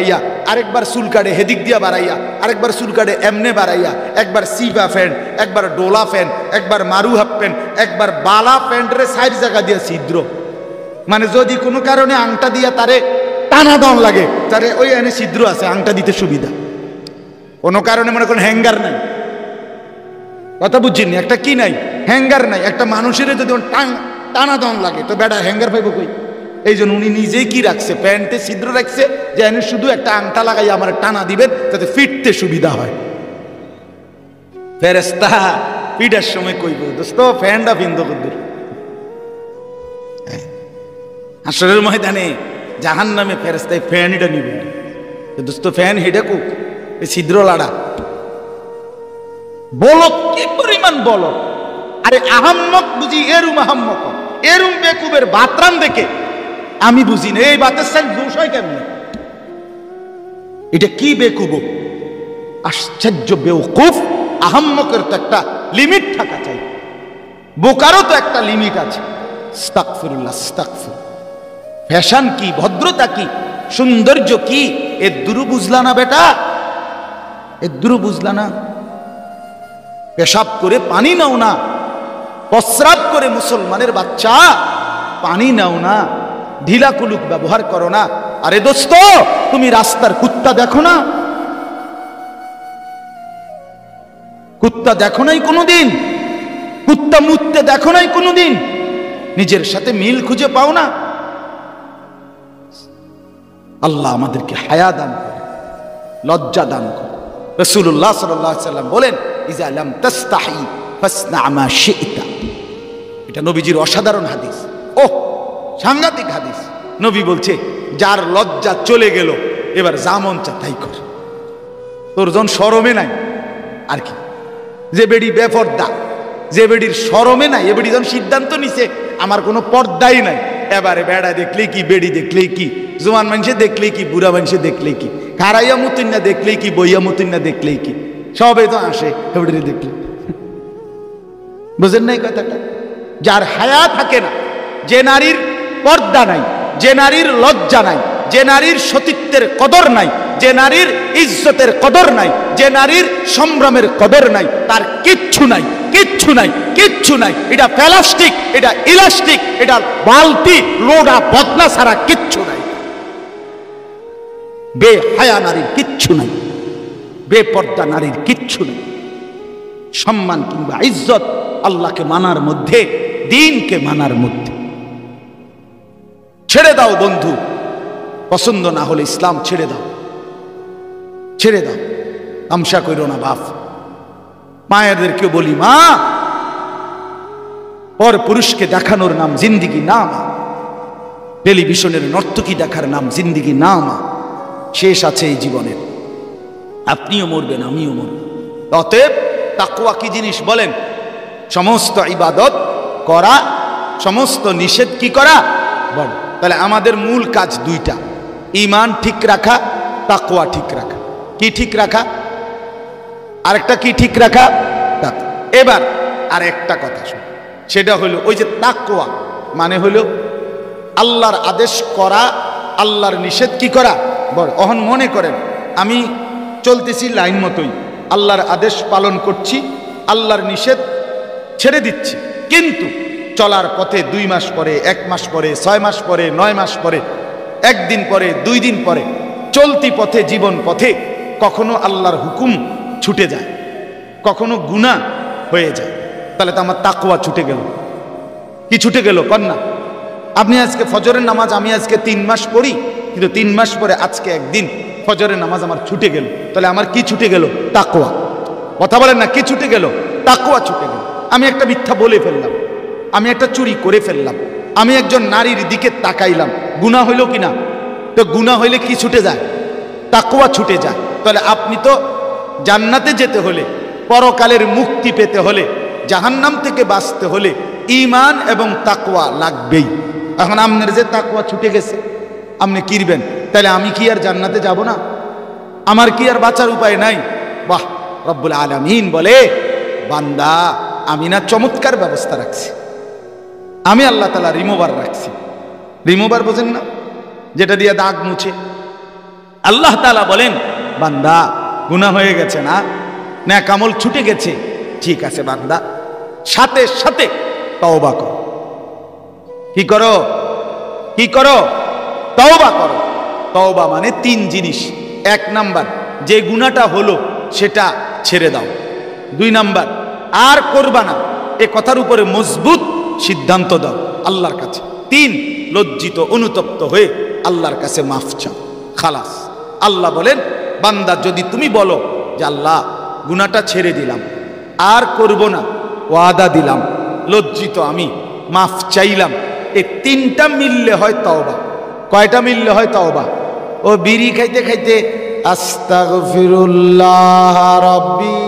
বাড়াইয়া, আরেকবার চুল কাটে হেদিক দিয়া বাড়াইয়া, আরেকবার চুল কাটে এমনে বাড়াইয়া, একবার সিপা প্যান্ট, একবার ডোলা প্যান্ট, একবার মারু হাফ প্যান্ট, একবার বালা প্যান্টের সাইড জায়গা দিয়া ছিদ্র। মানে যদি কোনো কারণে আংটা দিয়া তারে টানা দন লাগে, তারে ওই এনে ছিদ্র আছে, আংটা দিতে সুবিধা। কোনো কারণে মনে করেন হ্যাঙ্গার নাই, কথা বুঝছেন, একটা কি নাই, হ্যাঙ্গার নাই। একটা মানুষের যদি টানা দন লাগে তো বেটা হ্যাঙ্গার পাইব কই? এই জন্য উনি নিজেই কি রাখছে, প্যান্টে ছিদ্র রাখছে, যে এনে শুধু একটা আংটা লাগাই আমার টানা দিবেন যাতে ফিটতে সুবিধা হয়। ফেরেশতা পিটার সময় কইব, দোস্ত ফ্যানটা বিন্দু কদ্দুর। হাসরের ময়দানে জাহান্নামে ফেরেশতায় ফ্যানটা নিবে, দোস্ত ফ্যান হেডা কুক, এই ছিদ্র লাড়া বলো কি পরিমাণ বলো। আরে আহাম্মক বুঝি এরুম আহাম্মক, এরুম বেকুবের বাতরান দেখে আমি বুঝি না এই বাতের সাইজ দোষ হয় কেমন? এটা কি বেকুব, আশ্চর্য বেওকুফ। আহাম্মকের তো একটা লিমিট থাকা চাই, বোকারও তো একটা লিমিট আছে। আস্তাগফিরুল্লাহ, আস্তাগফির। ফ্যাশন কি, ভদ্রতা কি, সৌন্দর্য কি, এর দূরও বুঝলা না বেটা, এর দূরও বুঝলা না। পেশাব করে পানি নাও না, প্রস্রাব করে মুসলমানের বাচ্চা পানি নাও না, ঢিলা কুলুক ব্যবহার করো না। আরে দোস্ত তুমি রাস্তার কুত্তা দেখো না? কুত্তা দেখো নাই কোনোদিন? কুত্তা মুততে দেখো নাই কোনোদিন? নিজের সাথে মিল খুঁজে পাও না? আল্লাহ আমাদেরকে হায়া দান করে, লজ্জা দান করে। রাসূলুল্লাহ সাল্লাল্লাহু আলাইহি ওয়াসাল্লাম বলেন, ইজা লাম তাস্তাহি ফাসনা মা শি'তা। এটা নবীজির অসাধারণ হাদিস, ও সাংঘাতিক হাদিস। নবী বলছে, যার লজ্জা চলে গেল এবার যা মন চা তাই কর, তোর জন শরমে নাই। আর কি, যে বেড়ি বেপর্দা, যে বেড়ির শরমে নাই, এ বেড়ি যখন সিদ্ধান্ত নিছে আমার কোনো পর্দাই নাই, এবারে বেড়া দেখলেই কি, বেড়ি দেখলেই কি, জোয়ান মানুষে দেখলেই কি, বুড়া মানুষে দেখলেই কি, খারাইয়া মুতিন্না দেখলেই কি, বইয়া মুতিন্না দেখলেই কি, সবে তো আসে এবারে দেখলে। বুঝেন নাই কথাটা? যার হায়া থাকে না, যে নারীর পর্দা নাই, যে নারীর লজ্জা নাই, যে নারীর সতীত্বের কদর নাই, যে নারীর ইজ্জতের কদর নাই, যে নারীর সংগ্রামের কদর নাই, তার কিচ্ছু নাই, কিচ্ছু নাই, কিচ্ছু নাই। এটা প্লাস্টিক, এটা ইলাস্টিক, এটা বালতি লোডা বদনা ছাড়া কিচ্ছু নাই। বেহায়া নারীর কিচ্ছু নাই, বেপর্দা নারীর কিচ্ছু নাই। সম্মান কিংবা ইজ্জত আল্লাহকে মানার মধ্যে, দ্বীনকে মানার মধ্যে। ছেড়ে দাও বন্ধু, পছন্দ না হলে ইসলাম ছেড়ে দাও, ছেড়ে দাও, তামসা কইরো না বাপ। মায়েদেরকে বলি, মা, পর পুরুষকে দেখানোর নাম জিন্দিগি না মা, টেলিভিশনের নর্তকী দেখার নাম জিন্দিগি না মা। শেষ আছে এই জীবনের, আপনিও মরবেন, আমিও মরব। অতএব তাকওয়া কি জিনিস বলেন? সমস্ত ইবাদত করা, সমস্ত নিষেধ কি করা বল। তাহলে আমাদের মূল কাজ দুইটা, ঈমান ঠিক রাখা, তাকওয়া ঠিক রাখা। কি ঠিক রাখা? আরেকটা কি ঠিক রাখা? এবার আর একটা কথা শুন, সেটা হলো ওই যে তাকওয়া মানে হলো আল্লাহর আদেশ করা, আল্লাহর নিষেধ কি করা বল। অহন মনে করেন আমি চলতেছি লাইন মতোই, আল্লাহর আদেশ পালন করছি, আল্লাহর নিষেধ ছেড়ে দিচ্ছি, কিন্তু চলার পথে 2 মাস পরে, 1 মাস পরে, 6 মাস পরে, 9 মাস পরে, 1 দিন পরে, 2 দিন পরে, চলতি পথে, জীবন পথে কখনো আল্লাহর হুকুম ছুটে যায়, কখনো গুনাহ হয়ে যায়, তাহলে তো আমার তাকওয়া ছুটে গেল। কি ছুটে গেল কন্যা? আপনি আজকে ফজরের নামাজ আমি আজকে 3 মাস পড়ি, কিন্তু 3 মাস পরে আজকে একদিন ফজরের নামাজ আমার ছুটে গেল, তাহলে আমার কি ছুটে গেল? তাকওয়া। কথা বলেন না, কি ছুটে গেল? তাকওয়া ছুটে গেল। আমি একটা মিথ্যা বলে ফেললাম, আমি একটা চুরি করে ফেললাম, আমি একজন নারীর দিকে তাকাইলাম, গুনাহ হইল কিনা? তো গুনাহ হইলে কি ছুটে যায়? তাকওয়া ছুটে যায়। তাহলে আপনি তো জান্নাতে যেতে হলে, পরকালের মুক্তি পেতে হলে, জাহান্নাম থেকে বাঁচতে হলে ঈমান এবং তাকওয়া লাগবেই। এখন আপনার যে তাকওয়া ছুটে গেছে, আপনি কিরবেন? তাহলে আমি কি আর জান্নাতে যাব না? আমার কি আর বাঁচার উপায় নাই? বাহ, রব্বুল আলামিন বলে, বান্দা আমি না চমৎকার ব্যবস্থা রাখছি, আমি আল্লাহ তাআলা রিমুভার রাখছি। রিমুভার বোঝেন না? যেটা দিয়ে দাগ মুছে, আল্লাহ তাআলা বলেন, বান্দা গুনাহ হয়ে গেছে না, নেক আমল ছুটে গেছে, ঠিক আছে বান্দা, সাথে সাথে তওবা করো। কি করো? কি করো? তওবা করো। তওবা মানে 3 জিনিস। 1 নাম্বার, যে গুনাহটা হলো সেটা ছেড়ে দাও। 2 নাম্বার, আর করবা না, এ কথার উপরে মজবুত সিদ্ধান্ত দাও আল্লাহর কাছে। 3, লজ্জিত অনুতপ্ত হয়ে আল্লাহর কাছে মাফ চাও। খালাস। আল্লাহ বলেন, বান্দা যদি তুমি বলো যে আল্লাহ গুনাহটা ছেড়ে দিলাম, আর করব না, ওয়াদা দিলাম, লজ্জিত আমি, মাফ চাইলাম, এই 3টা মিললে হয় তওবা। কয়টা মিললে হয় তওবা? ও বিড়ি খাইতে খাইতে আস্তাগফিরুল্লাহ রাব্বি,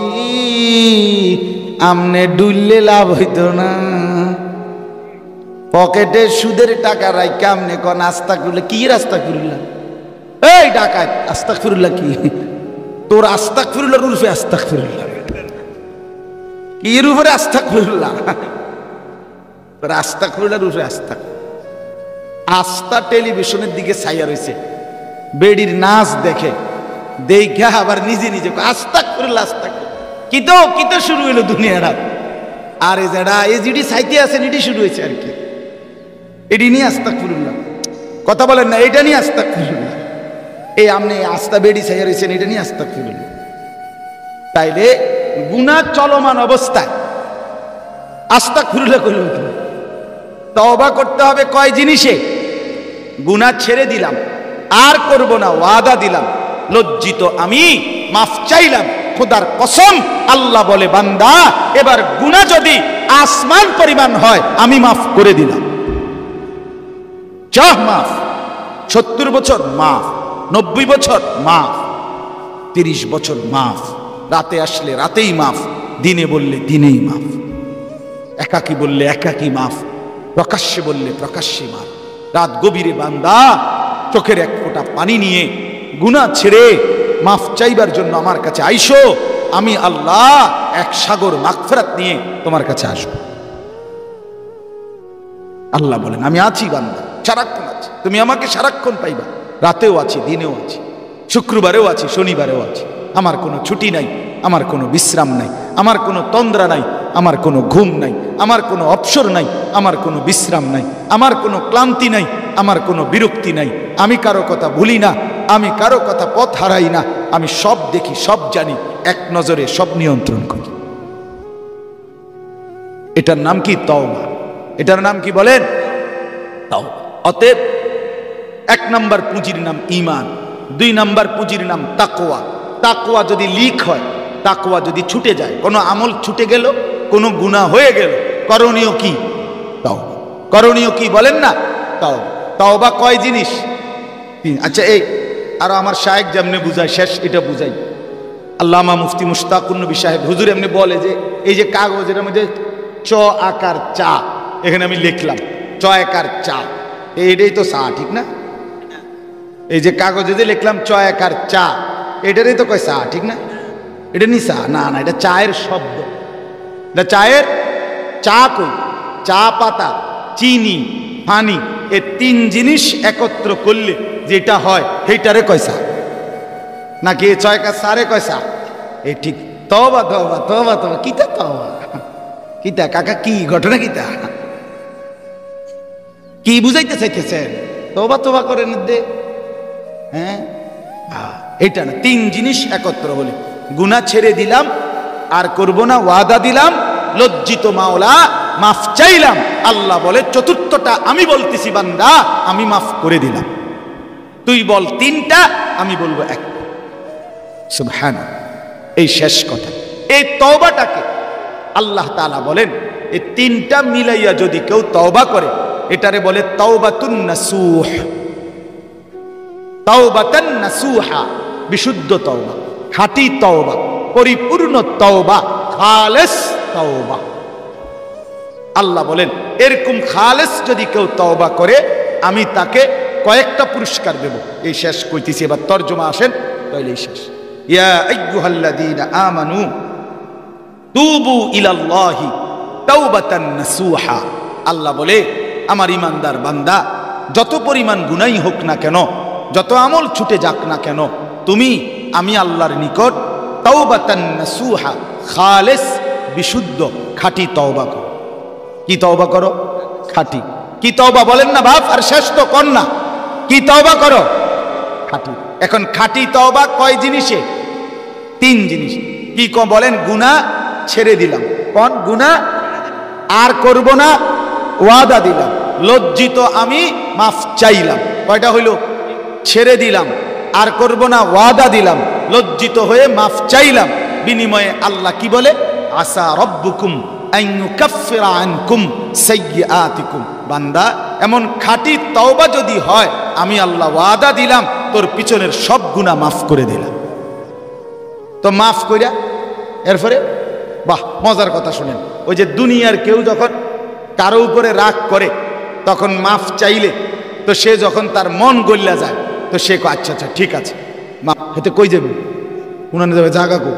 আমনে ডুললে লাভ হইতো না। পকেটে সুদের টাকা রাইখা আমনে কোন আস্তাগফিরুল্লাহ, কি আস্তাগফিরুল্লাহ? এই ডাকাত, আস্তাগফিরুল্লাহ কি? তোর আস্তাগফিরুল্লাহ রুলফে আস্তাগফিরুল্লাহ, কি রূপে আস্তাগফিরুল্লাহ? তোর আস্তাগফিরুল্লাহ রুলফে আস্তা টেলিভিশনের দিকে ছাইয়া রয়েছে, বেডির নাচ দেখে, দেখা আবার নিজে নিজে আস্তাগফিরুল্লাহ আস্তাগফিরুল্লাহ। কি তো শুরু হইলো দুনিয়াটা। আর এই যেটা এই যেটি সাইতে আছেন এটি শুরু হয়েছে আর কি, এটি নিয়ে আস্তাগফিরুল্লাহ। কথা বলেন না, এটা নিয়ে আস্তাগফিরুল্লাহ। এই আপনি আস্তা বেডি ছাইয়া রয়েছেন, এটা নিয়ে আস্তাগফিরুল্লাহ। তাইলে গুনাহ চলমান অবস্থায় আস্তাগফিরুল্লাহ কইল কি? তওবা করতে হবে কয় জিনিসে? গুনাহ ছেড়ে দিলাম, আর করব না, ওয়াদা দিলাম, লজ্জিত আমি, মাফ চাইলাম। খোদার কসম, আল্লাহ বলে বান্দা এবার গুনাহ যদি আসমান পরিমাণ হয় আমি মাফ করে দিলাম। চাহ মাফ, 70 বছর মাফ, 90 বছর মাফ, 30 বছর মাফ, রাতে আসলে রাতেই মাফ, দিনে বললে দিনেই মাফ, একাকী বললে একাকী মাফ, প্রকাশ্যে বললে প্রকাশ্যে মাফ। রাত গভীরে বান্দা চোখের এক ফোঁটা পানি নিয়ে গুনাহ ছেড়ে মাফ চাইবার জন্য আমার কাছে আইসো, আমি আল্লাহ এক সাগর মাগফিরাত নিয়ে তোমার কাছে আসব। আল্লাহ বলেন, আমি আছি বান্দা, সারাক্ষণ আছি, তুমি আমাকে সারাক্ষণ পাইবা, রাতেও আছি, দিনেও আছি, শুক্রবারেও আছি, শনিবারেও আছি। আমার কোনো ছুটি নাই, আমার কোনো বিশ্রাম নাই, আমার কোনো তন্দ্রা নাই, আমার কোনো ঘুম নাই, আমার কোনো অবসর নাই, আমার কোনো বিশ্রাম নাই, আমার কোনো ক্লান্তি নাই, আমার কোনো বিরক্তি নাই। আমি কারো কথা ভুলি না, আমি কারো কথা পথ হারাই না, আমি সব দেখি, সব জানি, এক নজরে সব নিয়ন্ত্রণ করি। এটার নাম কি? তওবা। এটার নাম কি বলেন? তওবা। অতএব 1 নাম্বার পুঁজির নাম ঈমান, 2 নাম্বার পুঁজির নাম তাকওয়া। তাকওয়া যদি লিক হয়, তাকওয়া যদি ছুটে যায়, কোনো আমল ছুটে গেল, কোনো গুনাহ হয়ে গেল, করণীয় কি? তওবা। করণীয় কি বলেন না? তওবা। তওবা কয় জিনিস? 3। আচ্ছা, এই আর আমার শায়েখ যেমনি বুঝায়, শেষ এটা বুঝাই। আল্লামা মুফতি মুশতাকুন নবী সাহেব হুজুর এমনি বলে যে এই যে কাগজের মধ্যে চ আকার চা, এখানে আমি লিখলাম চ আকার চা, এইটাই তো চা, ঠিক না? এই যে কাগজে যে লিখলাম চ আকার চা, এটারই তো কয় চা, ঠিক না? এটা নি চা না, না, এটা চায়ের শব্দ। এটা চায়ের, চা কই? চা পাতা, চিনি, পানি, এই 3 জিনিস একত্র করলে যেটা হয় সেইটারে কয় চা, নাকি এই ছয় কাজ সারে কয় চা? এই ঠিক। তওবা তওবা তওবা তওবা, কিতা তওবা? কিতা কাকা, কি ঘটনা? কিতা কি বুঝাইতে চাইতেছেন? তওবা তওবা করেন দে, হ্যাঁ, এটা না। 3 জিনিস একত্র হলে গুনাহ ছেড়ে দিলাম, আর করব না, ওয়াদা দিলাম, লজ্জিত মাওলা, মাফ চাইলাম। আল্লাহ বলে চতুর্থটা আমি বলতেছি বান্দা, আমি মাফ করে দিলাম। তুই বল 3টা, আমি বলবো 1টা। সুবহানাল্লাহ। এই শেষ কথা। এই তওবাটাকে আল্লাহ তাআলা বলেন, এই 3টা মিলাইয়া যদি কেউ তওবা করে, এটারে বলে তাওবাতুন নাসুহ। তাওবাতান নাসুহা, বিশুদ্ধ তওবা, খাঁটি তওবা, পরিপূর্ণ তওবা, খালেস তওবা। আল্লাহ বলেন এরকম খালেস যদি কেউ তওবা করে, আমি তাকে কয়েকটা পুরস্কার দেব। এই শেষ কইতেছি, এবার তরজমা আসেন, তাইলেই শেষ। ইয়া আইয়ুহাল্লাযীনা আমানু তুবু ইলাল্লাহি তাওবাতান নাসুহা। আল্লাহ বলে আমার ইমানদার বান্দা, যত পরিমাণ গুনাহই হোক না কেন, যত আমল ছুটে যাক না কেন, তুমি আমি আল্লাহর নিকট তাওবাতান নাসুহা, খালেস বিশুদ্ধ খাঁটি তওবা করো। কি তওবা করো? খাঁটি। কি তওবা বলেন না বাপ, আর শেষ তো কর না, কি তওবা করো? খাঁটি। এখন খাঁটি তওবা কয় জিনিসে? 3 জিনিস। কি বলেন? গুনাহ ছেড়ে দিলাম, কোন গুনাহ আর করব না, ওয়াদা দিলাম, লজ্জিত আমি মাফ চাইলাম। কয়টা হইল? ছেড়ে দিলাম, আর করব না, ওয়াদা দিলাম, লজ্জিত হয়ে মাফ চাইলাম। বিনিময়ে আল্লাহ কি বলে? আসা রব্বুকুম আন ইউকাফিরা আনকুম সাইয়্যাতিকুম। বান্দা, এমন খাঁটি তওবা যদি হয়, আমি আল্লাহ ওয়াদা দিলাম তোর পিছনের সব গুনাহ মাফ করে দিলাম। তো মাফ কইরা এরপরে বাহ, মজার কথা শুনেন। ওই যে দুনিয়ার কেউ যখন কারো উপরে রাগ করে, তখন মাফ চাইলে তো সে যখন তার মন গল্লা যায়, তো সে কয় আচ্ছা আচ্ছা ঠিক আছে মাফ। হেতে কই যাবে? উনানে যাবে জাগা কো।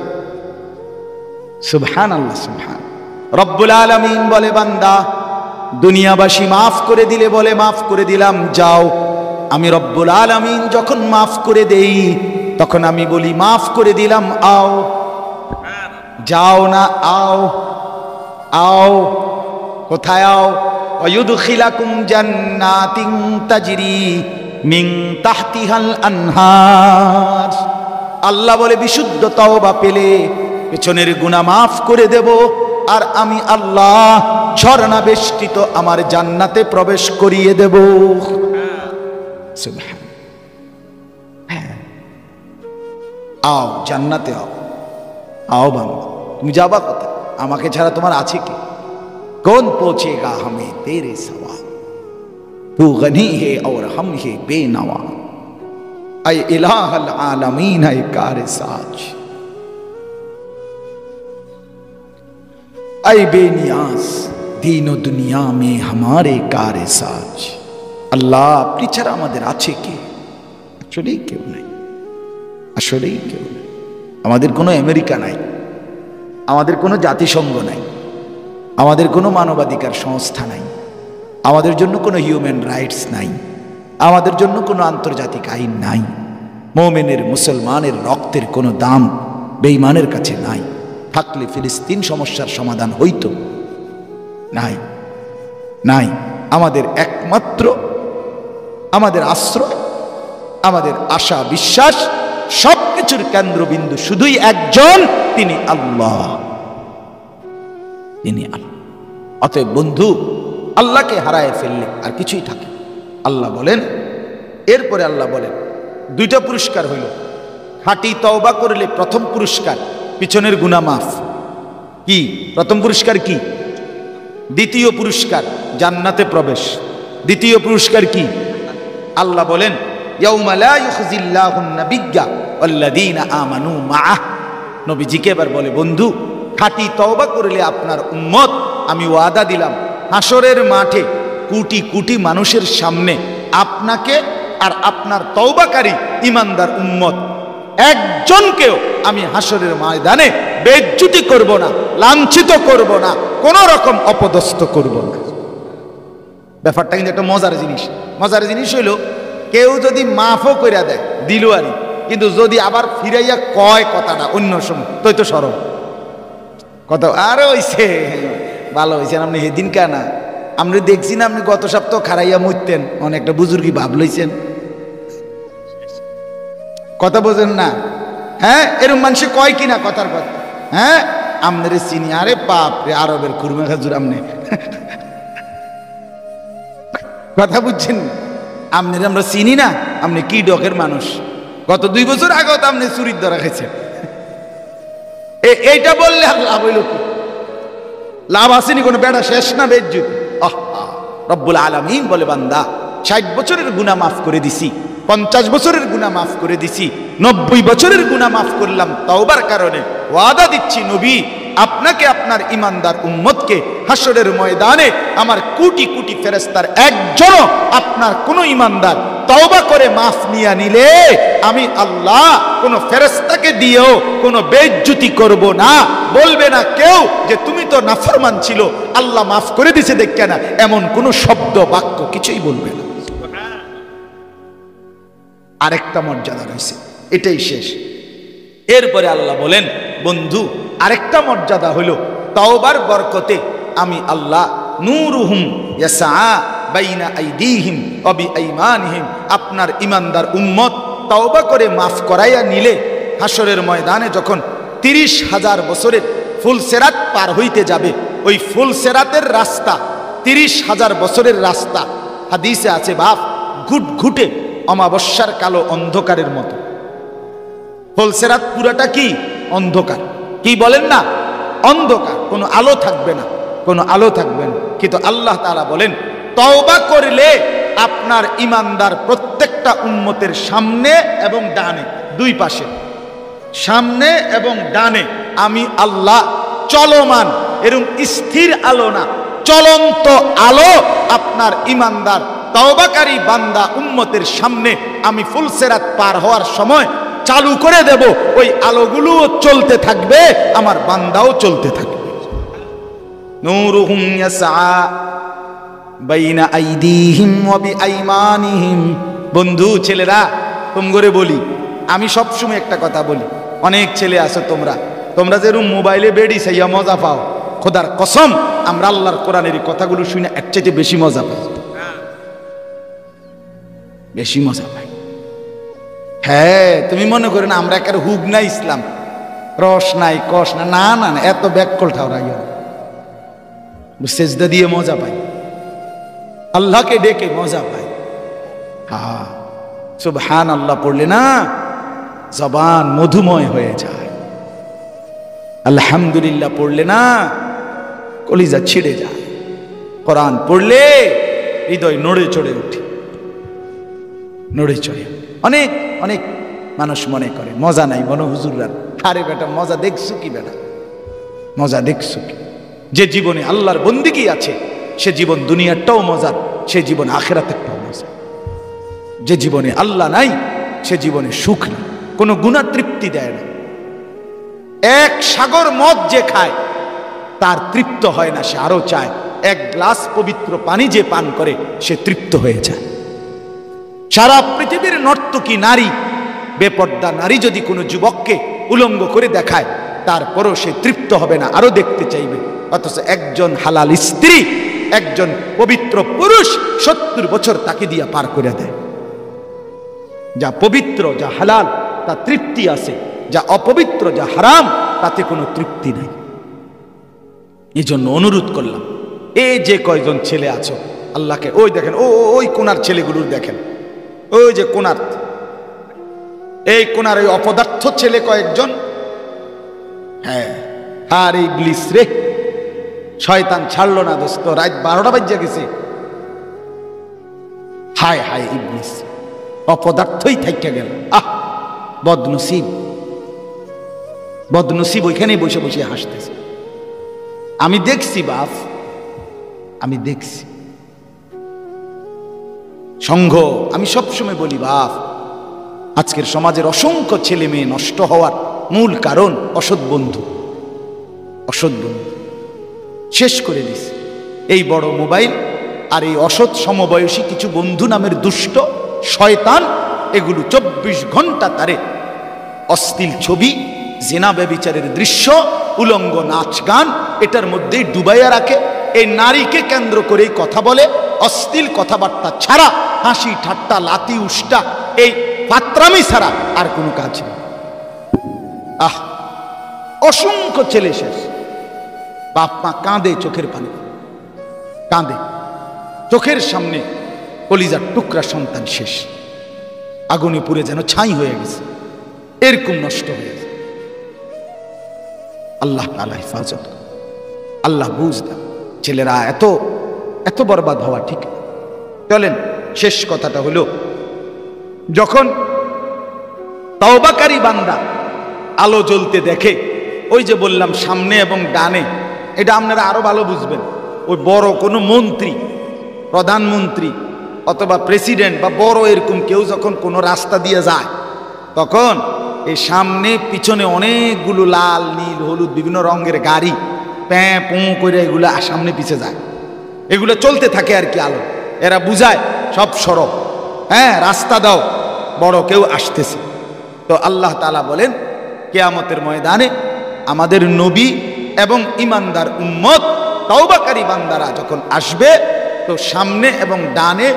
সুবহানাল্লাহ, সুবহান। রব্বুল আলামিন বলে, বান্দা দুনিয়াবাসী মাফ করে দিলে বলে মাফ করে দিলাম, যাও। আমি রব্বুল আলামিন যখন মাফ করে দেই, তখন আমি বলি মাফ করে দিলাম, আও। যাও না, আও। আও কোথায়? আও ওয়ায়ুদখিলাকুম জান্নাতিন তাজরি মিন তাহতিহাল আনহার। আল্লাহ বলে বিশুদ্ধ তওবা পেলে পেছনের গুনাহ মাফ করে দেব, আর আমি আল্লাহ ঝর্ণা বেষ্টিত আমার জান্নাতে প্রবেশ করিয়ে দেব। সুবহান। আও জান্নাতে, আও। आओ बाबा, तुम जाबा कोथा? আমাকে ছাড়া তোমার আছে কি? कौन पहुंचेगा हमें तेरे सवा, तू गनी है और हम है बेनवा, ऐ इलाहल आलमीन ऐ कार साज, ऐ बेनियाज दीन दुनिया में हमारे कार साज। আল্লাহ, আপনি ছাড়া আমাদের আছে কি? আসলেই কেউ নাই, আসলেই কেউ নাই। আমাদের কোনো আমেরিকা নাই, আমাদের কোনো জাতিসংঘ নাই, আমাদের কোনো মানবাধিকার সংস্থা নাই, আমাদের জন্য কোনো হিউম্যান রাইটস নাই, আমাদের জন্য কোনো আন্তর্জাতিক আইন নাই। মুমিনের মুসলমানের রক্তের কোনো দাম বেঈমানের কাছে নাই। থাকলে ফিলিস্তিন সমস্যার সমাধান হইতো, নাই, নাই। আমাদের একমাত্র আমাদের আশ্রয়, আমাদের আশা বিশ্বাস, সবকিছুর কেন্দ্রবিন্দু শুধুই একজন, তিনি আল্লাহ, তিনি আল্লাহ। অতএব বন্ধু, আল্লাহকে হারায় ফেললে আর কিছুই থাকে। আল্লাহ বলেন, এরপরে আল্লাহ বলেন 2টা পুরস্কার হইল। খাঁটি তওবা করলে প্রথম পুরস্কার পিছনের গুনাহ মাফ। কি প্রথম পুরস্কার? কি দ্বিতীয় পুরস্কার? জান্নাতে প্রবেশ। দ্বিতীয় পুরস্কার কি? আল্লাহ বলেন, ইয়াউমা লা ইউখজিল্লাহুন নাবিয়্যা ওয়াল্লাযীনা আমানু মাআহ। নবীজিকে এবার বলে, বন্ধু খাঁটি তওবা করলে আপনার উম্মত, আমি ওয়াদা দিলাম হাসরের মাঠে কোটি কোটি মানুষের সামনে আপনাকে আর আপনার তওবাকারী ইমানদার উম্মত একজনকেও আমি হাসরের ময়দানে বেইজ্জতি করব না, লাঞ্ছিত করব না, কোনো রকম অপদস্থ করব না। ব্যাপারটা কিন্তু একটা মজার জিনিস। মজার জিনিস হইল, কেউ যদি মাফও কইরা দেয় দিল আনি, কিন্তু যদি আবার ফিরাইয়া কয় কথাটা অন্য সময়, তুই তো সরব কথা, আরে হইছে ভালো হয়েছে আপনি সেদিন কেনা আমরা দেখছি না, আপনি গত সপ্তাহ খারাইয়া মরতেন, অনেকটা বুজুর্গি ভাব লইছেন, কথা বোঝেন না? হ্যাঁ, এরকম মানুষ কয় কিনা কথার কথা। হ্যাঁ, আমনের চিনি, আরে বাপ রে, আরবের খুরমা খাজুর আমনে কথা বুঝছেন? আমনের আমরা চিনি না, আপনি কি ডকের মানুষ, গত 2 বছর আগেও তো আপনি চুরির ধরা খাইছেন। এইটা বললে আর লাভ হইল কি? লাভ আসেনি কোনো, বেড়া শেষ না বেজ্জুত। রব্বুল আলামিন বলে, বান্দা 60 বছরের গুনাহ মাফ করে দিছি, 50 বছরের গুনাহ মাফ করে দিছি, 90 বছরের গুনাহ মাফ করলাম তওবার কারণে। ওয়াদা দিচ্ছি নবী, আপনাকে আপনার ইমানদার উম্মতকে হাসরের ময়দানে আমার কোটি কোটি ফেরেশতার একজনও আপনার কোন ইমানদার তওবা করে মাফ নিয়ে নিলে আমি আল্লাহ কোন ফেরেশতাকে দিয়েও কোনো বেইজ্জতি করব না। বলবে না কেউ যে তুমি তো নাফরমান ছিল, আল্লাহ মাফ করে দিছে দেখে না, এমন কোন শব্দ বাক্য কিছুই বলবে না। আরেকটা মর্যাদা রয়েছে, এটাই শেষ। এরপরে আল্লাহ বলেন, বন্ধু আরেকটা মর্যাদা হলো তাওবার বরকতে আমি আল্লাহ নূরুহুম ইয়াসআ বাইনা আইদিহিম ওয়া বিআইমানিহিম, আপনার ইমানদার উম্মত তাওবা করে মাফ করাইয়া নিলে হাসরের ময়দানে যখন 30,000 বছরের ফুলসেরাত পার হইতে যাবে, ওই ফুলসেরাতের রাস্তা 30,000 বছরের রাস্তা, হাদিসে আছে বাপ ঘুটঘুটে অমাবস্যার কালো অন্ধকারের মতো। ফুলসেরাত পুরাটা কি অন্ধকার, কি বলেন না, অন্ধকার, কোনো আলো থাকবে না, কোনো আলো থাকবে না। কিন্তু আল্লাহ তাআলা বলেন তওবা করলে আপনার ইমানদার প্রত্যেকটা উম্মতের সামনে এবং ডানে, দুই পাশে, সামনে এবং ডানে আমি আল্লাহ চলমান, এরকম স্থির আলো না, চলন্ত আলো আপনার ইমানদার তওবাকারী বান্দা উম্মতের সামনে আমি ফুলসেরাত পার হওয়ার সময় চালু করে দেব। ওই আলোগুলোও চলতে থাকবে, আমার বান্দাও চলতে থাকবে। নূরুহুম ইয়াসআ বাইনা আইদিহিম ওয়া বিআইমানিহিম। বন্ধু ছেলেরা তোমগরে বলি, আমি সবসময় একটা কথা বলি, অনেক ছেলে আছে তোমরা যেরকম মোবাইলে বেড়ি সাইয়া মজা পাও, খোদার কসম আমরা আল্লাহর কোরআনের কথাগুলো শুনে এর চাইতে বেশি মজা পাই, বেশি মজা পাই। হ্যাঁ, তুমি মনে করেন আমরা একের হুক না ইসলাম, রস নাই কষ না, না না না, এত ব্যাককল ঠাউরা সেজদা দিয়ে মজা পাই, আল্লাহকে ডেকে মজা পাই। হ্যাঁ, সুবহান আল্লাহ পড়লে না জবান মধুময় হয়ে যায়, আলহামদুলিল্লাহ পড়লে না কলিজা ছিঁড়ে যায়, কোরআন পড়লে হৃদয় নড়ে চড়ে উঠে, নড়ে চড়ে। অনেক অনেক মানুষ মনে করে মজা নাই, মনে হুজুররা, আরে বেটা মজা দেখছো কি বেটা, মজা দেখছো কি? যে জীবনে আল্লাহর বন্দিগি আছে সে জীবন দুনিয়াটাও মজার, সে জীবন আখিরাতেরটাও মজার। যে জীবনে আল্লাহ নাই সে জীবনে সুখ নেই, কোনো গুনাহ তৃপ্তি দেয় না। এক সাগর মদ যে খায় তার তৃপ্ত হয় না, সে আরো চায়। এক গ্লাস পবিত্র পানি যে পান করে সে তৃপ্ত হয়ে যায়। সারা পৃথিবীর নর্তকী নারী, বেপর্দা নারী যদি কোনো যুবককে উলঙ্গ করে দেখায় তারপরও সে তৃপ্ত হবে না, আরো দেখতে চাইবে। অথচ একজন হালাল স্ত্রী, একজন পবিত্র পুরুষ 70 বছর তাকে দিয়া পার করে দেয়। যা পবিত্র, যা হালাল তা তৃপ্তি আছে, যা অপবিত্র, যা হারাম তাতে কোনো তৃপ্তি নাই। এই জন্য অনুরোধ করলাম, এই যে কয়জন ছেলে আছো আল্লাহকে, ওই দেখেন ওই কোনার ছেলেগুলোর দেখেন, ওই যে কোনার, এই কোনার ওই অপদার্থ ছেলে কয়েকজন, হ্যাঁ, আর এই ইবলিস রে, শয়তান ছাড়লো না দোস্ত, রাত 12টা বাজে গেছে। হায় হায় ইবলিস, অপদার্থই থাইকা গেল। আহ, বদনসিব, বদনসিব ওইখানে বসে বসে হাসতেছে। আমি দেখছি বাপ, আমি দেখছি সংঘ। আমি সবসময় বলি বাপ, আজকের সমাজের অসংখ্য ছেলে মেয়ে নষ্ট হওয়ার মূল কারণ অসৎ বন্ধু। অসৎ বন্ধু শেষ করে দিছে এই বড় মোবাইল আর এই অসৎ সমবয়সী কিছু বন্ধু নামের দুষ্ট শয়তান। এগুলো 24 ঘন্টা তারে অশ্লীল ছবি, জিনা ব্যভিচারের দৃশ্য, উলঙ্গ নাচ গান এটার মধ্যেই ডুবাইয়া রাখে। এই নারীকে কেন্দ্র করেই কথা বলে, অশ্লীল কথাবার্তা ছাড়া, হাসি ঠাট্টা লাতি উষ্টা, এই পাত্রামি ছাড়া আর কোনো কাজ নেই। আহ, অসংখ্য ছেলে শেষ। বাপ মা কাঁদে, চোখের পানি কাঁদে, চোখের সামনে কলিজার টুকরা সন্তান শেষ, আগুনে পুড়ে যেন ছাই হয়ে গেছে, এরকম নষ্ট হয়ে গেছে। আল্লাহ তাআলা হেফাজত, আল্লাহ বুঝ দাও। ছেলেরা এত এত বরবাদ হওয়া ঠিক। চলেন, শেষ কথাটা হলো, যখন তওবাকারী বান্দা আলো জ্বলতে দেখে, ওই যে বললাম সামনে এবং ডানে, এটা আপনারা আরো ভালো বুঝবেন। ওই বড় কোনো মন্ত্রী, প্রধানমন্ত্রী অথবা প্রেসিডেন্ট বা বড় এরকম কেউ যখন কোনো রাস্তা দিয়ে যায়, তখন এই সামনে পিছনে অনেকগুলো লাল নীল হলুদ বিভিন্ন রঙের গাড়ি প্যাঁ পোঁ করে এগুলো সামনে পিছে যায়, এগুলো চলতে থাকে আর কি। আলো এরা বুঝায় সব সড়ক, হ্যাঁ রাস্তা দাও, বড় কেউ আসতেছে। তো আল্লাহ তাআলা বলেন কিয়ামতের ময়দানে আমাদের নবী এবং ঈমানদার উম্মত তওবাকারী বান্দারা যখন আসবে, তো সামনে এবং ডানে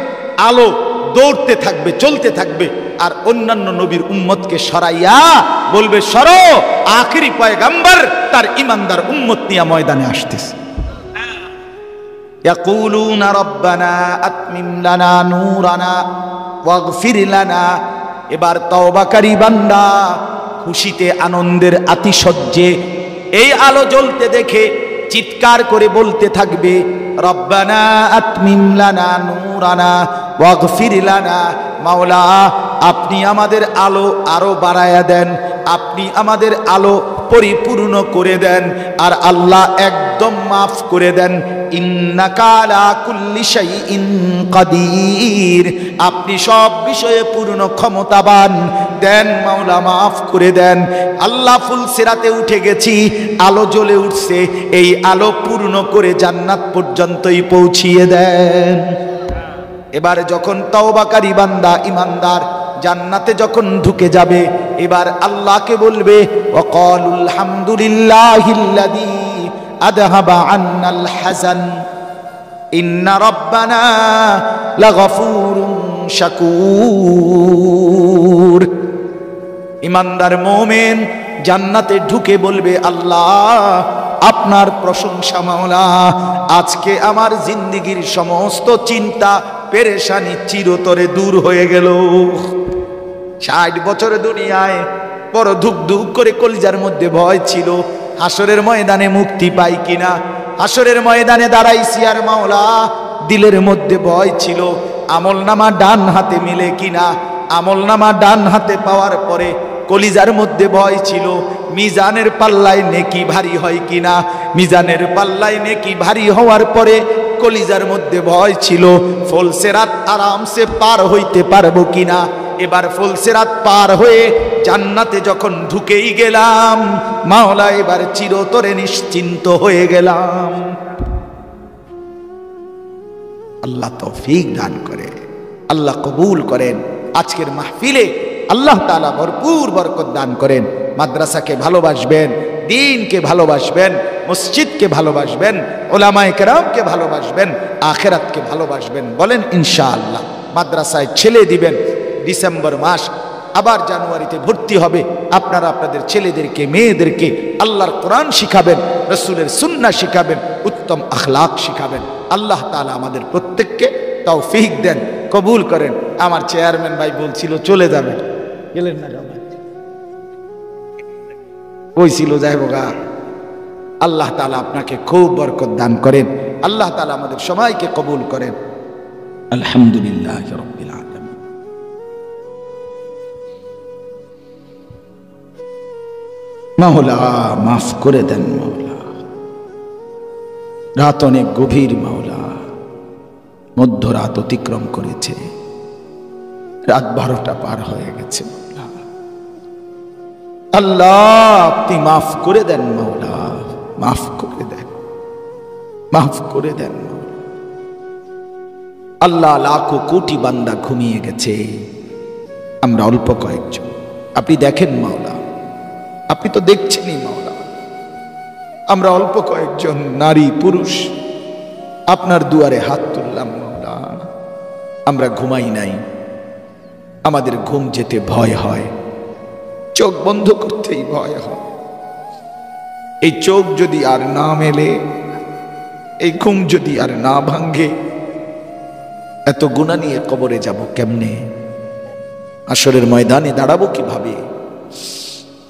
আলো দৌড়তে থাকবে, চলতে থাকবে, আর অন্যান্য নবীর উম্মতকে সরাইয়া বলবে সরো, আখিরি পয়গাম্বর তার ঈমানদার উম্মত নিয়ে ময়দানে আসতেছে। ইয়াকুলুনা রব্বানা আতমিম লানা নূরানা ওয়াগফির লানা। এবার তওবাকারী বান্দা খুশিতে আনন্দের আতিশয্যে এই আলো জ্বলতে দেখে চিৎকার করে বলতে থাকবে রব্বানা আতমিম লানা নূরানা ওয়াগফির লানা। মাওলা, আপনি আমাদের আলো আরো বাড়ায়া দেন, আপনি আমাদের আলো পরিপূর্ণ করে দেন, আর আল্লাহ একদম মাফ করে দেন। ইন্নাকা আলা কুল্লি শাইইন কাদির, আপনি সব বিষয়ে পূর্ণ ক্ষমতাবান, দেন মাওলা মাফ করে দেন। আল্লাহ ফুল সিরাতে উঠে গেছি, আলো জ্বলে উঠছে, এই আলো পূর্ণ করে জান্নাত পর্যন্তই পৌঁছিয়ে দেন। এবারে যখন তওবাকারী বান্দা ঈমানদার জান্নাতে যখন ঢুকে যাবে, এবার আল্লাহকে বলবে ওয়াকালুল হামদুলিল্লাহিল্লাযী আযহাবা আন্নাল হাযান ইন্না রাব্বানা লাগফুরুন শাকুর। ঈমানদার মুমিন জান্নাতে ঢুকে বলবে আল্লাহ আপনার প্রশংসা মাওলা, আজকে আমার জিন্দেগীর সমস্ত চিন্তা পেরেশানি চিরতরে দূর হয়ে গেল। 60 বছর দুনিয়ায় বড় ধুক ধুক করে কলিজার মধ্যে ভয় ছিল, হাসরের ময়দানে মুক্তি পাই কিনা। হাসরের ময়দানে দাঁড়াইছি আর মাওলা দিলের মধ্যে ভয় ছিল, আমলনামা ডান হাতে মিলে কিনা। আমলনামা ডান হাতে পাওয়ার পরে কলিজার মধ্যে ভয় ছিল, মিজানের পাল্লায় নেকি ভারী হয় কিনা। মিজানের পাল্লায় নেকি ভারী হওয়ার পরে কলিজার মধ্যে ভয় ছিল, ফুলসিরাত আরামসে পার হইতে পারবো কিনা। এবার ফুলসিরাত পার হয়ে জান্নাতে যখন ঢুকেই গেলাম মাওলা, এবার চিরতরে নিশ্চিন্ত হয়ে গেলাম। আল্লাহ তৌফিক দান করে, আল্লাহ কবুল করেন। আজকের মাহফিলে আল্লাহ তাআলা ভরপুর বরকত দান করেন। মাদ্রাসাকে ভালোবাসবেন, দ্বীনকে ভালোবাসবেন, মসজিদকে ভালোবাসবেন, উলামায়ে কেরামকে ভালোবাসবেন, আখিরাতকে ভালোবাসবেন। বলেন ইনশাআল্লাহ। মাদ্রাসায় ছেলে দিবেন, ডিসেম্বর মাস আবার জানুয়ারিতে ভর্তি হবে। আপনারা আপনাদের ছেলেদেরকে মেয়েদেরকে আল্লাহর কোরআন শিখাবেন, রাসূলের সুন্নাহ শিখাবেন, উত্তম আখলাক শিখাবেন। আল্লাহ তাআলা আমাদের প্রত্যেককে তৌফিক দেন, কবুল করেন। আমার চেয়ারম্যান ভাই বলছিল চলে যাবে, গেলেন না? কইছিল যাইব গা। আল্লাহ তাআলা আপনাকে খুব বরকত দান করেন। আল্লাহ তাআলা আমাদের সবাইকে কবুল করেন। আলহামদুলিল্লাহ রাব্বিল আলামিন। মাওলা মাফ করে দেন মাওলা, রাত অনেক গভীর মাওলা, মধ্যরাত অতিক্রম করেছে, রাত 12টা পার হয়ে গেছে মাওলা। আল্লাহ আপনি মাফ করে দেন মাওলা, মাফ করে দেন, মাফ করে দেন মাওলা। আল্লাহ লাখো কোটি বান্দা ঘুমিয়ে গেছে, আমরা অল্প কয়েকজন। আপনি দেখেন মাওলা, আপনি তো দেখছেনই মাওলা। আমরা অল্প কয়েকজন নারী পুরুষ আপনার দুয়ারে হাত তুললাম মাওলা। আমরা ঘুমাই নাই, আমাদের ঘুম যেতে ভয় হয়, চোখ বন্ধ করতেই ভয় হয়। এই চোখ যদি আর না মেলে, এই ঘুম যদি আর না ভাঙ্গে, এত গুনাহ নিয়ে কবরে যাব কেমনে? হাসরের ময়দানে দাঁড়াবো কিভাবে?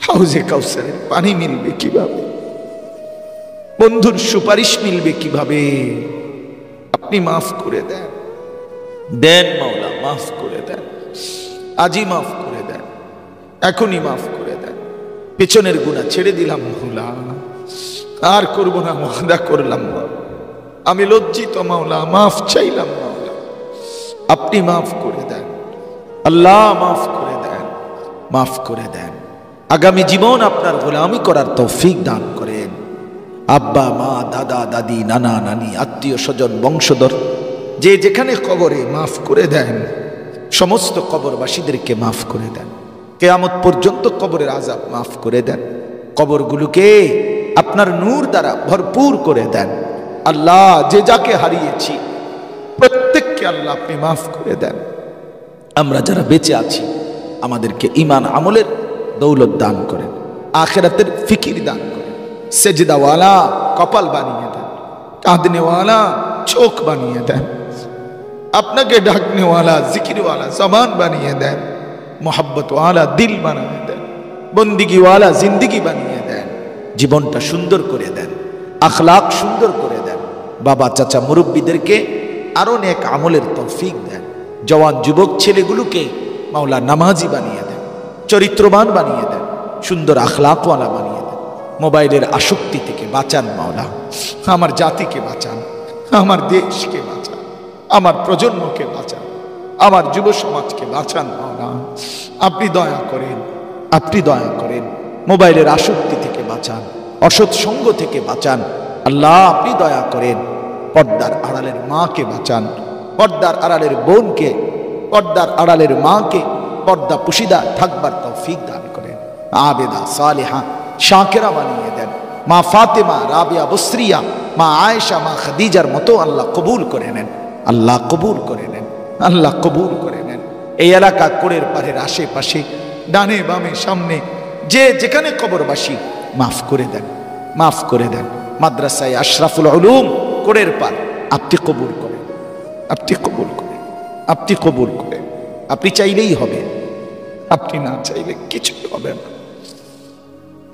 হাউজে কাউসারের পানি মিলবে কিভাবে? বন্ধুর সুপারিশ মিলবে কিভাবে? আপনি মাফ করে দেন, দেন মাওলা, মাফ করে দেন। আজই মাফ করে দেন, এখনই মাফ করে দেন। পেছনের গুনাহ ছেড়ে দিলাম মাওলা, আর করব না, ওয়াদা করলাম না। আমি লজ্জিত মাওলা, মাফ চাইলাম মাওলা, আপনি মাফ করে দেন। আল্লাহ মাফ করে দেন, মাফ করে দেন। আগামী জীবন আপনার গোলামি করার তৌফিক দান করেন। আব্বা মা, দাদা দাদি, নানা নানি, আত্মীয় স্বজন, বংশধর যে যেখানে কবরে, মাফ করে দেন। সমস্ত কবরবাসীদেরকে মাফ করে দেন। কিয়ামত পর্যন্ত কবরের আযাব মাফ করে দেন। কবরগুলোকে আপনার নূর দ্বারা ভরপুর করে দেন। আল্লাহ, যে যাকে হারিয়েছি প্রত্যেককে আল্লাহ আপনি মাফ করে দেন। আমরা যারা বেঁচে আছি আমাদেরকে ঈমান আমলের দৌলত দান করেন, আখিরাতের ফিকির দান করেন, সেজদাওয়ালা কপাল বানিয়ে দেন, কাঁদনেওয়ালা চোখ বানিয়ে দেন, আপনাকে ডাকনেওয়ালা জিকিরওয়ালা জবান বানিয়ে দেন, মোহাব্বতওয়ালা দিল বানিয়ে দেন, বন্দিগিওয়ালা জিন্দিগি বানিয়ে দেন, জীবনটা সুন্দর করে দেন, আখলাক সুন্দর করে দেন। বাবা চাচা মুরব্বীদেরকে আরো নেক আমলের তৌফিক দেন। জওয়ান যুবক ছেলেগুলোকে মাওলা নামাজি বানিয়ে দেন, চরিত্রবান বানিয়ে দেন, সুন্দর আখলাকওয়ালা বানিয়ে দেন। মোবাইলের আসক্তি থেকে বাঁচান মাওলা, আমার জাতিকে বাঁচান, আমার দেশকে বাঁচান, আমার প্রজন্মকে বাঁচান, আমার যুব সমাজকে বাঁচান মাওলা। আপনি দয়া করেন, আপনি দয়া করেন। মোবাইলের আসক্তি থেকে বাঁচান, অসৎ সঙ্গ থেকে বাঁচান। আল্লাহ, আপনি দয়া করেন। পর্দার আড়ালের মাকে বাঁচান, পর্দার আড়ালের বোনকে, পর্দার আড়ালের মাকে পর্দা পুশিদা থাকবার তৌফিক দান করেন। আবেদা সালেহা শাকেরা বানিয়ে দেন। মা ফাতেমা, রাবিয়া, বসরিয়া, মা আয়েশা, মা খাদিজার মতো আল্লাহ কবুল করে নেন, আল্লাহ কবুল করে নেন, আল্লাহ কবুল করে নেন। এই এলাকা কোড়ের পাড়ের আশেপাশে ডানে বামে সামনে যে যেখানে কবরবাসী মাফ করে দেন, মাফ করে দেন। মাদ্রাসায় আশরাফুল উলুম কোড়ের পাড় আপনি কবুল করেন, আপনি কবুল করেন, আপনি কবুল করেন। আপনি চাইলেই হবে, আপনি না চাইলে কিছুই হবে না।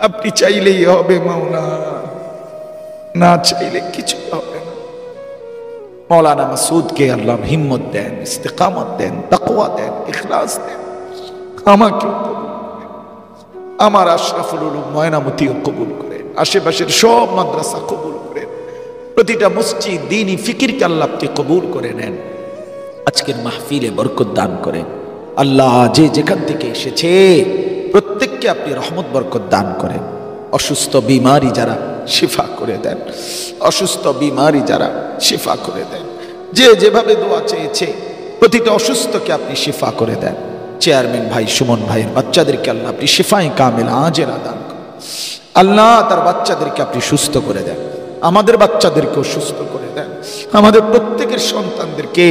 আপনি চাইলেই হবে মাওলা, না চাইলে কিছু হবে না। মৌলানা মাসুদকে আল্লাহ হিম্মত দেন, ইস্তেকামত দেন, তাকওয়া দেন, ইখলাস দেন। আমাকে কবুল করেন, আমার আশরাফুল উলুম ময়নামতিও কবুল করেন, আশেপাশের সব মাদ্রাসা কবুল করেন, প্রতিটা মসজিদ দ্বীনি ফিকিরকে আল্লাহ আপনি কবুল করে নেন। আজকের মাহফিলে বরকত দান করেন আল্লাহ। যে যেখান থেকে এসেছে প্রত্যেককে আপনি রহমত বরকত দান করেন। অসুস্থ বিমারি যারা শিফা করে দেন, অসুস্থ বিমারি যারা শিফা করে দেন। যে যেভাবে দোয়া চেয়েছে প্রতিটা অসুস্থকে আপনি শিফা করে দেন। চেয়ারম্যান ভাই সুমন ভাইয়ের বাচ্চাদেরকে আল্লাহ আপনি শিফায়ে কামিল আজেলা দান করেন। আল্লাহ, তার বাচ্চাদেরকে আপনি সুস্থ করে দেন, আমাদের বাচ্চাদেরকেও সুস্থ করে দেন, আমাদের প্রত্যেকের সন্তানদেরকে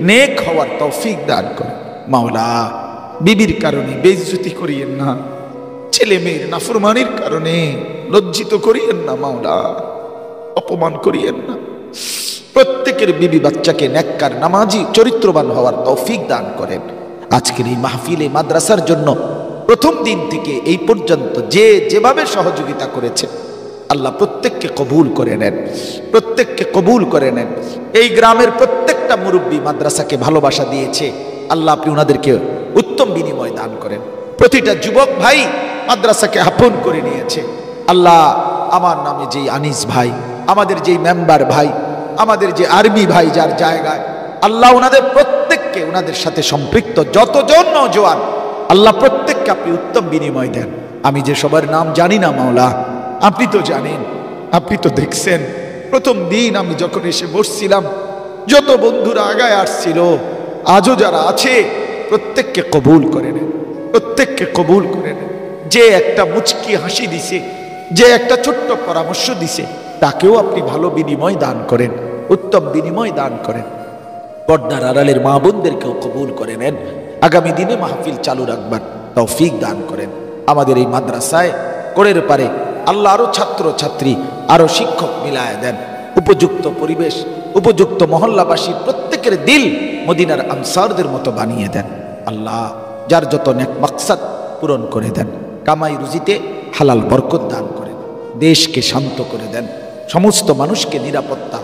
নেক হওয়ার তৌফিক দান করেন। মাওলা, বিবির কারণে বেইজ্জতি করিয়েন না, ছেলে মেয়ের নাফরমানির কারণে লজ্জিত করিয়েন না মাওলা, অপমান করিয়েন না। প্রত্যেকের বিবি বাচ্চাকে নেককার নামাজি চরিত্রবান হওয়ার তৌফিক দান করেন। আজকের এই মাহফিলে মাদ্রাসার জন্য প্রথম দিন থেকে এই পর্যন্ত যে যেভাবে সহযোগিতা করেছে আল্লাহ প্রত্যেককে কবুল করে নেন, প্রত্যেককে কবুল করে নেন। এই গ্রামের প্রত্যেকটা মুরব্বী মাদ্রাসাকে ভালোবাসা দিয়েছে, আল্লাহ আপনি ওনাদেরকে উত্তম বিনিময় দান করেন। প্রতিটা যুবক ভাই মাদ্রাসাকে আপন করে নিয়েছে। আল্লাহ, আমার নামে যেই আনিস ভাই, আমাদের যেই মেম্বার ভাই, আমাদের যে আর্মি ভাই যার জায়গায়, আল্লাহ ওনাদের প্রত্যেককে, ওনাদের সাথে সম্পৃক্ত যতজন নওজোয়ান, আল্লাহ প্রত্যেককে আপনি উত্তম বিনিময় দেন। আমি যে সবার নাম জানি না মাওলা, আপনি তো জানেন, আপনি তো দেখছেন। প্রথম দিন আমি যখন এসে বসছিলাম যত বন্ধুরা আগায় আসছিল, আজও যারা আছে প্রত্যেককে কবুল করে নেন, প্রত্যেককে কবুল করে নেন। যে একটা মুচকি হাসি দিছে, যে একটা ছোট্ট পরামর্শ দিছে, তাকেও আপনি ভালো বিনিময় দান করেন, উত্তম বিনিময় দান করেন। পর্দার আড়ালের মা বোনদেরকেও কবুল করে নেন। আগামী দিনে মাহফিল চালু রাখবার তৌফিক দান করেন। আমাদের এই মাদ্রাসায় কোড়ের পারে আল্লাহ আরো ছাত্র ছাত্রী, আরো শিক্ষক মিলায় দেন। উপযুক্ত পরিবেশ, উপযুক্ত মহল্লাবাসীর প্রত্যেকের দিল মদিনার আনসারদের মতো বানিয়ে দেন। আল্লাহ, যার যত নেক মাকসাদ পূরণ করে দেন। কামাই রুজিতে হালাল বরকত দান করেন। দেশকে শান্ত করে দেন। সমস্ত মানুষকে নিরাপত্তা,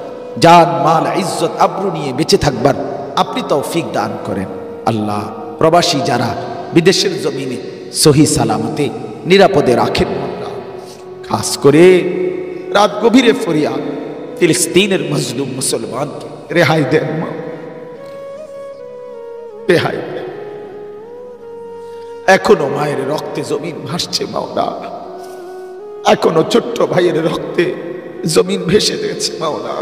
জান মাল ইজ্জত আবরু নিয়ে বেঁচে থাকবার আপনি তৌফিক দান করেন। আল্লাহ, প্রবাসী যারা বিদেশের জমিনে সহি সালামতে নিরাপদে রাখেন, খাস করে রাত গভীরে ফরিয়াদ, ফিলিস্তিনের মজলুম মুসলমানকে রেহাই দেন, রেহাই দেন। এখনো মায়ের রক্তে জমিন ভাসছে মাওলা, এখনো ছোট্ট ভাইয়ের রক্তে জমিন ভেসে গেছে মাওলা।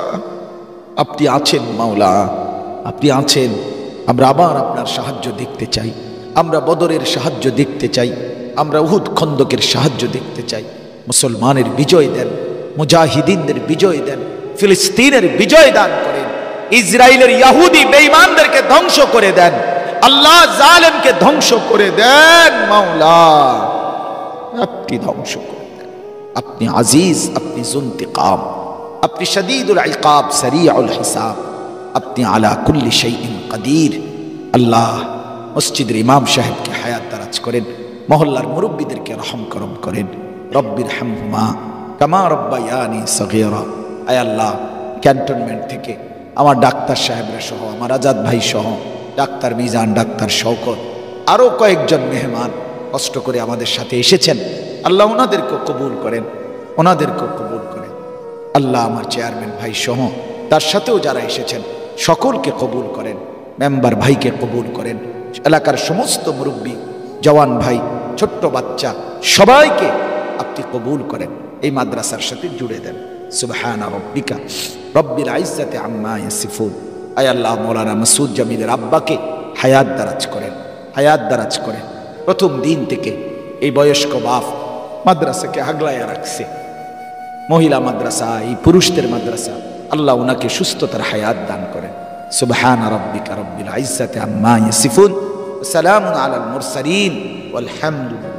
আপনি আছেন মাওলা, আপনি আছেন, আমরা আবার আপনার সাহায্য দেখতে চাই, আমরা বদরের সাহায্য দেখতে চাই, আমরা উহুদ খন্দকের সাহায্য দেখতে চাই। মুসলমানের বিজয় দেন, মুজাহিদিনদের বিজয় দেন, ফিলিস্তিনের বিজয় দান করেন, ইসরায়েলের ইহুদি বেঈমানদেরকে ধ্বংস করে দেন, আল্লাহ জালেমকে ধ্বংস করে দেন। মাওলা আপনি ধ্বংস করে দেন, আপনি আজিজ, আপনি যুনতিকাম, আপনি শাদীদুল ইকাব সারিউল হিসাব, আপনি আলা কুল্লি শাইইন কাদির। আল্লাহ মসজিদের ইমাম সাহেবকে হায়াত দারাজ করেন, মহল্লার মুরব্বীদেরকে রহম করম করেন। রব্বির হামহুমা কামা রব্বায়ানি সগীরা। আয় আল্লাহ, ক্যান্টনমেন্ট থেকে আমার ডাক্তার সাহেবরা সহ, আমার আজাদ ভাই সহ, ডাক্তার মিজান, ডাক্তার শওকত, আরও কয়েকজন মেহমান কষ্ট করে আমাদের সাথে এসেছেন। আল্লাহ ওনাদেরকে কবুল করেন, ওনাদেরকে কবুল করেন। আল্লাহ আমার চেয়ারম্যান ভাই সহ তার সাথেও যারা এসেছেন সকলকে কবুল করেন, মেম্বার ভাইকে কবুল করেন, এলাকার সমস্ত মুরব্বী, জওয়ান ভাই, ছোট্ট বাচ্চা সবাইকে আপনি কবুল করেন, এই মাদ্রাসার সাথে জুড়ে দেন। সুবহানা রব্বিকা রব্বিল ইজ্জাতি আম্মা ইয়াসিফুন। আয় আল্লাহ, মৌলানা মাসুদ জামিলের আব্বাকে হায়াত দারাজ করেন, হায়াত দারাজ করেন। প্রথম দিন থেকে এই বয়স্ক বাপ মাদ্রাসাকে আগলাইয়া রাখছে, মহিলা মাদ্রাসা, এই পুরুষদের মাদ্রাসা। আল্লাহ ওনাকে সুস্থতার হায়াত দান করেন। সুবহানা রব্বিকা রব্বিল ইজ্জাতি আম্মা ইয়াসিফুন, সালামুন আলাল মুরসালিন, ওয়ালহামদুলিল্লাহ।